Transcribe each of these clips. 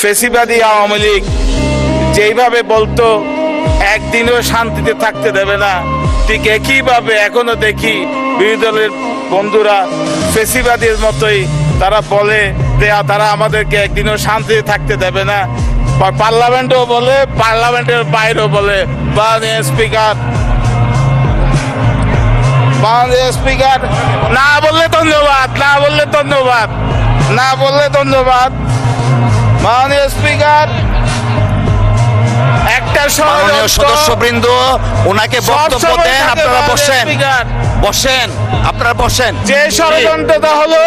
ফেসিবাদী আওয়ামী লীগ যেইভাবে বলতো একদিনও শান্তিতে থাকতে দেবে না, ঠিক একইভাবে এখনো দেখি বিরোধী দলের বন্ধুরা ফেসিবাদীর মতোই তারা বলে যে তারা আমাদেরকে একদিনও শান্তিতে থাকতে দেবে না। পার্লামেন্টও বলে, পার্লামেন্টের বাইরেও বলে। মাননীয় স্পিকার, মাননীয় স্পিকার, না বললে ধন্যবাদ, না বললে ধন্যবাদ, না বললে ধন্যবাদ। মাননীয় স্পিকার, একটা সদস্যবৃন্দ ওনাকে বক্তব্য দেন, আপনারা বসেন, বসেন, আপনারা বসেন। যে ষড়যন্ত্রটা হলো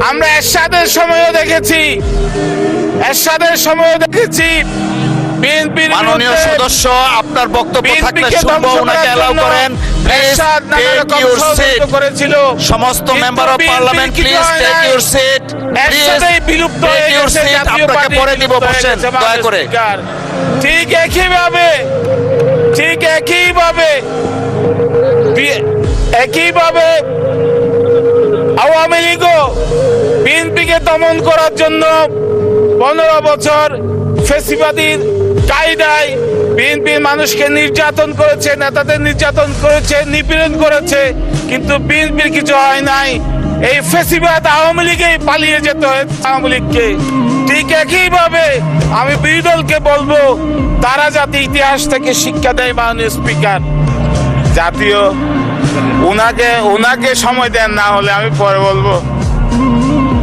আমরা এরশাদের সময়ও দেখেছি, এরশাদের সময়ও দেখেছি। বিএনপির মাননীয় সদস্য আপনার বক্তব্য থাকলে শুনবো, ওনাকে এলাও করেন। Please take your seat. করেছিল সমস্ত member of parliament please take your seat, please বিলুপ্ত টেক হয়ে ইউর গেছে, সিট। জাতীয় আপনাকে পার্টি পরে দিব, বসেন দয়া করে। ঠিক একইভাবে, ঠিক একইভাবে, একইভাবে আওয়ামী লীগও বিএনপিকে দমন করার জন্য 15 বছর ফেসিবাদীর কায়দায় বিএনপির মানুষকে নির্যাতন করেছে, নেতাদের নির্যাতন করেছে, নিপীড়ন করেছে, কিন্তু বিএনপির কিছু হয় নাই। এই ফেসিবাদ আওয়ামী লীগেই পালিয়ে যেতে হয়েছে আওয়ামী লীগকে। ঠিক একইভাবে আমি বিরোধী দলকে বলবো তারা যাতে ইতিহাস থেকে শিক্ষা দেয়। মাননীয় স্পিকার, জাতীয় ওনাকে সময় দেন, না হলে আমি পরে বলবো।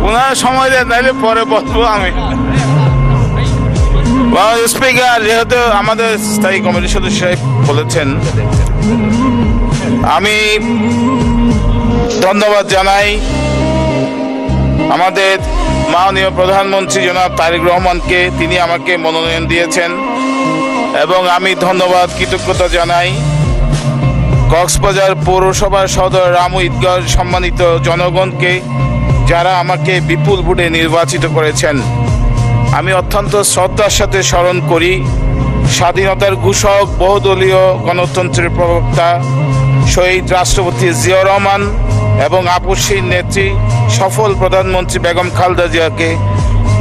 ওনার সময় দেন, নাহলে পরে বলবো আমি। স্পিকার, যেহেতু আমাদের স্থায়ী কমিটির সদস্য বলেছেন, আমি ধন্যবাদ জানাই আমাদের মাননীয় প্রধানমন্ত্রী জনাব তারেক রহমানকে। তিনি আমাকে মনোনয়ন দিয়েছেন এবং আমি ধন্যবাদ কৃতজ্ঞতা জানাই কক্সবাজার পৌরসভার সদর রামু ঈদগাহ সম্মানিত জনগণকে, যারা আমাকে বিপুল ভোটে নির্বাচিত করেছেন। আমি অত্যন্ত শ্রদ্ধার সাথে স্মরণ করি স্বাধীনতার ঘোষক, বহুদলীয় গণতন্ত্রের প্রবক্তা শহীদ রাষ্ট্রপতি জিয়াউর রহমান এবং আপসহীন নেত্রী সফল প্রধানমন্ত্রী বেগম খালেদা জিয়াকে।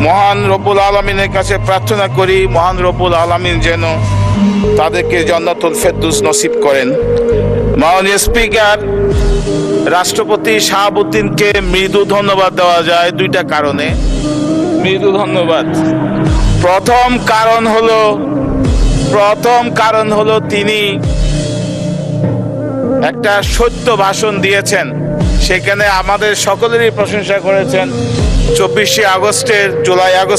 মহান রব্বুল আলামিনের কাছে প্রার্থনা করি মহান রব্বুল আলামিন যেন তাদেরকে জান্নাতুল ফেরদৌস নসিব করেন। মাননীয় স্পিকার, রাষ্ট্রপতি শাহাবুদ্দিনকে মৃদু ধন্যবাদ দেওয়া যায় দুইটা কারণে। মৃদু ধন্যবাদ, প্রথম কারণ হলো তিনি একটা সত্য ভাষণ দিয়েছেন, সেখানে আমাদের সকলেরই প্রশংসা করেছেন। 24শে আগস্টের, জুলাই আগস্ট